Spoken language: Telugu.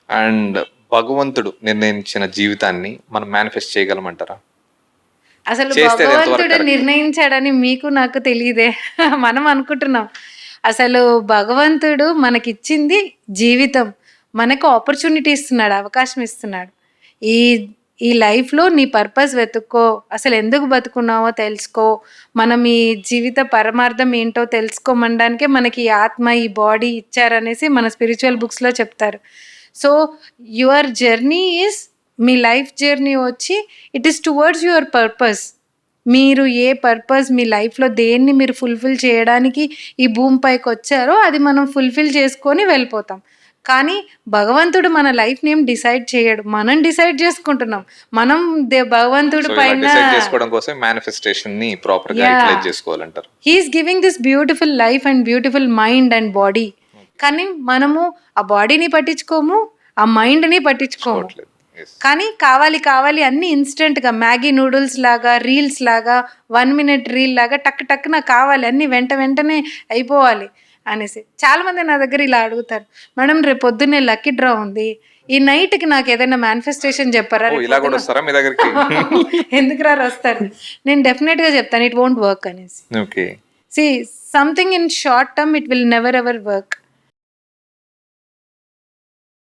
అండ్ భగవంతుడు నిర్ణయించిన జీవితాన్ని మనం మేనిఫెస్ట్ చేయగలమంటారా? అసలు చేస్తే అది ఎంతవరకు భగవంతుడు కరెక్ట్? నిర్ణయించాడని మీకు నాకు తెలియదే. మనం అనుకుంటున్నాం. అసలు భగవంతుడు మనకిచ్చింది జీవితం. మనకు ఆపర్చునిటీ ఇస్తున్నాడు, అవకాశం ఇస్తున్నాడు. ఈ ఈ లైఫ్‌లో నీ పర్పస్ వెతుక్కో. అసలు ఎందుకు బతుకున్నావో తెలుసుకో. మనం ఈ జీవిత పరమార్థం ఏంటో తెలుసుకోమనడానికే మనకి ఈ ఆత్మ, ఈ బాడీ ఇచ్చారనేసి మన స్పిరిచువల్ బుక్స్‌లో చెప్తారు. సో, యువర్ జర్నీ ఈజ్ మీ లైఫ్ జర్నీ వచ్చి it is towards your purpose. మీరు ఏ పర్పస్ మీ లైఫ్‌లో దేన్ని మీరు ఫుల్‌ఫిల్ చేయడానికి ఈ భూమిపైకి వచ్చారో అది మనం ఫుల్‌ఫిల్ చేసుకొని వెళ్ళిపోతాం. కానీ భగవంతుడు మన లైఫ్‌ని ఏం డిసైడ్ చేయడు. మనం డిసైడ్ చేసుకుంటున్నాం. మనం భగవంతుడి సో ఇలా పైన డిసైడ్ చేసుకోవడం కోసం మేనిఫెస్టేషన్ ని ప్రాపర్ గా Yeah. యూటిలైజ్ చేసుకోవాలంటారు. He is giving this beautiful life and beautiful mind and body. కానీ మనము ఆ బాడీని పట్టించుకోము, ఆ మైండ్‌ని పట్టించుకోము. చూడట్లేదు. Yes. కానీ కావాలి అన్ని ఇన్స్టెంట్‌గా మ్యాగీ నూడిల్స్ లాగా, రీల్స్ లాగా, 1 మినిట్ రీల్ లాగా టక్ టక్‌న కావాలి. అన్నీ వెంటనే అయిపోవాలి అనేసి. చాలామంది నా దగ్గర ఇలా అడుగుతారు. మేడం రేపు పొద్దున్నే లక్కీ డ్రా ఉంది. ఈ నైట్‌కి నాకు ఏదైనా మేనిఫెస్టేషన్ చెప్పరా? ఓ ఇలా కూడా వస్తారా మీ దగ్గరికి? ఎందుకు రారు వస్తారు. నేను డెఫినెట్‌గా చెప్తాను ఇట్ వోంట్ వర్క్ అనేసి. Okay. See something in short term it will never ever work.